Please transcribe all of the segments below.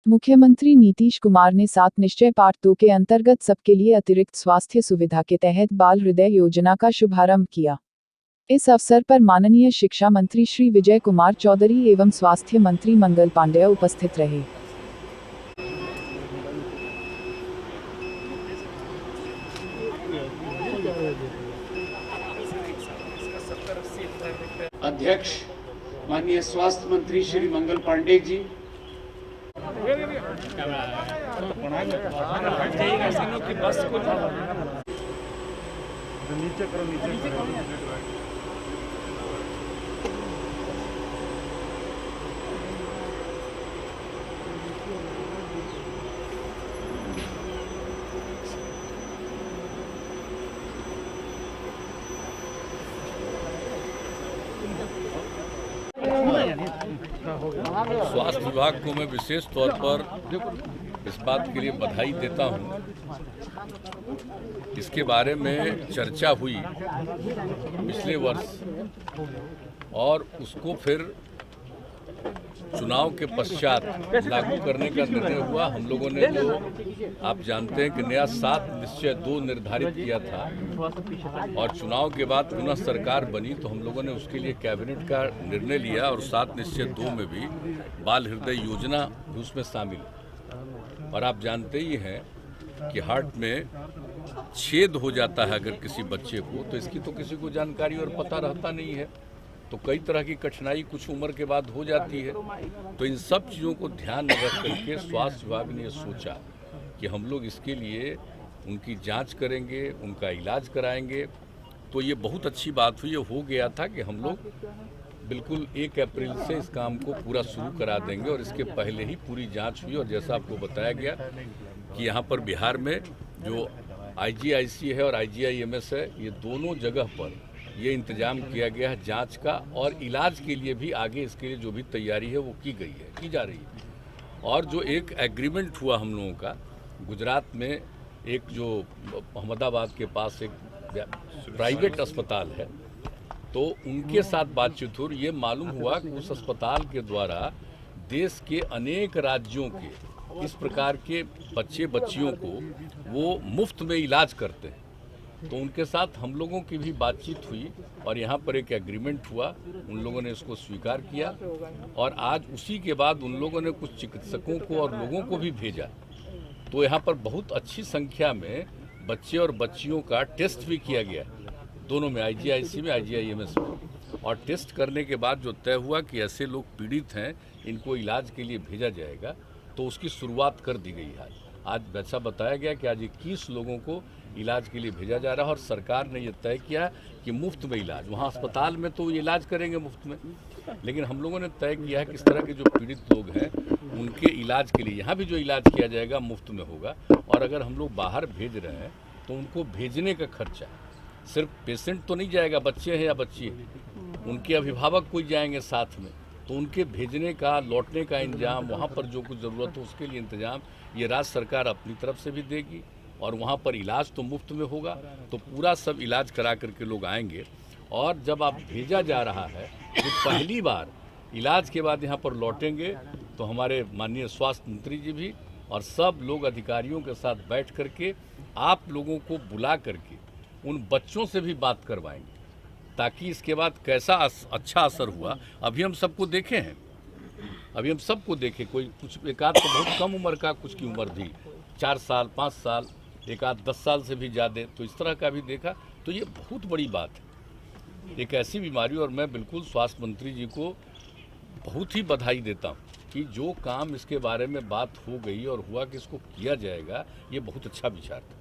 मुख्यमंत्री नीतीश कुमार ने 7 निश्चय पार्ट 2 के अंतर्गत सबके लिए अतिरिक्त स्वास्थ्य सुविधा के तहत बाल हृदय योजना का शुभारंभ किया। इस अवसर पर माननीय शिक्षा मंत्री श्री विजय कुमार चौधरी एवं स्वास्थ्य मंत्री मंगल पांडेय उपस्थित रहे। अध्यक्ष माननीय स्वास्थ्य मंत्री श्री मंगल पांडेय जी, स्वास्थ्य विभाग को मैं विशेष तौर पर इस बात के लिए बधाई देता हूं। इसके बारे में चर्चा हुई पिछले वर्ष और उसको फिर चुनाव के पश्चात लागू करने का निर्णय हुआ। हम लोगों ने जो आप जानते हैं कि नया 7 निश्चय 2 निर्धारित किया था और चुनाव के बाद पुनः सरकार बनी तो हम लोगों ने उसके लिए कैबिनेट का निर्णय लिया और 7 निश्चय 2 में भी बाल हृदय योजना उसमें शामिल है। और आप जानते ही हैं कि हार्ट में छेद हो जाता है अगर किसी बच्चे को, तो इसकी तो किसी को जानकारी और पता रहता नहीं है, तो कई तरह की कठिनाई कुछ उम्र के बाद हो जाती है। तो इन सब चीज़ों को ध्यान में रख करके स्वास्थ्य विभाग ने सोचा कि हम लोग इसके लिए उनकी जांच करेंगे, उनका इलाज कराएंगे। तो ये बहुत अच्छी बात हुई। ये हो गया था कि हम लोग बिल्कुल 1 अप्रैल से इस काम को पूरा शुरू करा देंगे और इसके पहले ही पूरी जाँच हुई। और जैसा आपको बताया गया कि यहाँ पर बिहार में जो IGIC है और IGIMS है, ये दोनों जगह पर ये इंतजाम किया गया है जांच का, और इलाज के लिए भी आगे इसके लिए जो भी तैयारी है वो की गई है, की जा रही है। और जो एक एग्रीमेंट हुआ हम लोगों का गुजरात में, एक जो अहमदाबाद के पास एक प्राइवेट अस्पताल है, तो उनके साथ बातचीत हुई। ये मालूम हुआ कि उस अस्पताल के द्वारा देश के अनेक राज्यों के इस प्रकार के बच्चे बच्चियों को वो मुफ्त में इलाज करते हैं। तो उनके साथ हम लोगों की भी बातचीत हुई और यहाँ पर एक एग्रीमेंट हुआ, उन लोगों ने इसको स्वीकार किया। और आज उसी के बाद उन लोगों ने कुछ चिकित्सकों को और लोगों को भी भेजा। तो यहाँ पर बहुत अच्छी संख्या में बच्चे और बच्चियों का टेस्ट भी किया गया, दोनों में, IGIC में, IGIMS में। और टेस्ट करने के बाद जो तय हुआ कि ऐसे लोग पीड़ित हैं, इनको इलाज के लिए भेजा जाएगा, तो उसकी शुरुआत कर दी गई है। आज वैसा बताया गया कि आज 21 लोगों को इलाज के लिए भेजा जा रहा है और सरकार ने ये तय किया कि मुफ्त में इलाज, वहाँ अस्पताल में तो इलाज करेंगे मुफ्त में, लेकिन हम लोगों ने तय किया है कि इस तरह के जो पीड़ित लोग हैं उनके इलाज के लिए यहाँ भी जो इलाज किया जाएगा मुफ्त में होगा। और अगर हम लोग बाहर भेज रहे हैं तो उनको भेजने का खर्चा, सिर्फ पेशेंट तो नहीं जाएगा, बच्चे हैं या बच्ची हैं, उनके अभिभावक कोई जाएंगे साथ में, तो उनके भेजने का, लौटने का इंतजाम, वहाँ पर जो कुछ ज़रूरत हो उसके लिए इंतजाम ये राज्य सरकार अपनी तरफ से भी देगी। और वहाँ पर इलाज तो मुफ्त में होगा, तो पूरा सब इलाज करा करके लोग आएंगे। और जब आप भेजा जा रहा है तो पहली बार इलाज के बाद यहाँ पर लौटेंगे तो हमारे माननीय स्वास्थ्य मंत्री जी भी और सब लोग अधिकारियों के साथ बैठ करके आप लोगों को बुला करके उन बच्चों से भी बात करवाएंगे, ताकि इसके बाद कैसा अच्छा असर हुआ। अभी हम सबको देखे हैं, अभी हम सबको देखे, कोई कुछ एक आध तो बहुत कम उम्र का, कुछ की उम्र थी 4 साल 5 साल, एक आध 10 साल से भी ज़्यादा, तो इस तरह का भी देखा। तो ये बहुत बड़ी बात है, एक ऐसी बीमारी। और मैं बिल्कुल स्वास्थ्य मंत्री जी को बहुत ही बधाई देता हूँ कि जो काम इसके बारे में बात हो गई और हुआ कि इसको किया जाएगा, ये बहुत अच्छा विचार था।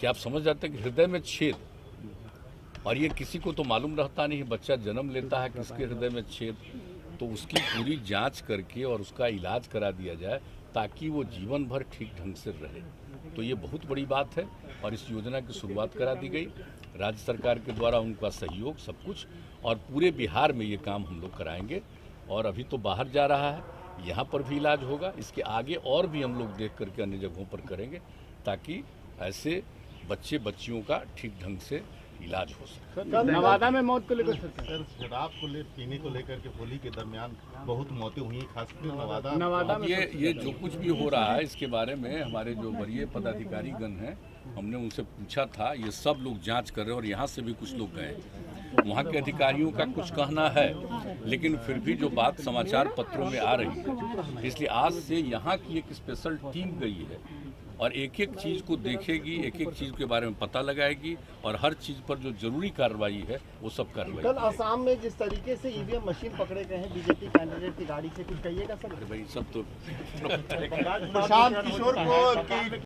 कि आप समझ जाते हैं कि हृदय में छेद, और ये किसी को तो मालूम रहता नहीं, बच्चा जन्म लेता है किसके हृदय में छेद, तो उसकी पूरी जांच करके और उसका इलाज करा दिया जाए ताकि वो जीवन भर ठीक ढंग से रहे। तो ये बहुत बड़ी बात है और इस योजना की शुरुआत करा दी गई राज्य सरकार के द्वारा, उनका सहयोग सब कुछ, और पूरे बिहार में ये काम हम लोग कराएंगे। और अभी तो बाहर जा रहा है, यहाँ पर भी इलाज होगा, इसके आगे और भी हम लोग देख करके अन्य जगहों पर करेंगे, ताकि ऐसे बच्चे बच्चियों का ठीक ढंग से इलाज हो सके। नवादा में मौत को लेकर सर शराब को पीने को लेकर के होली के दरमियान बहुत मौतें हुई हैं, खासकर नवादा अब ये जो कुछ भी हो रहा है इसके बारे में हमारे जो वरीय पदाधिकारी गण हैं हमने उनसे पूछा था, ये सब लोग जांच कर रहे हैं और यहाँ से भी कुछ लोग गए। वहाँ के अधिकारियों का कुछ कहना है, लेकिन फिर भी जो बात समाचार पत्रों में आ रही है, इसलिए आज से यहाँ की एक स्पेशल टीम गई है और एक एक चीज़ को देखेगी, एक एक चीज़ के बारे में पता लगाएगी और हर चीज़ पर जो जरूरी कार्रवाई है वो सब कार्रवाई। कल असम में जिस तरीके से ईवीएम मशीन पकड़े गए हैं बीजेपी कैंडिडेट की गाड़ी से, कुछ कहिएगा सर? भाई सब तो प्रशांत किशोर को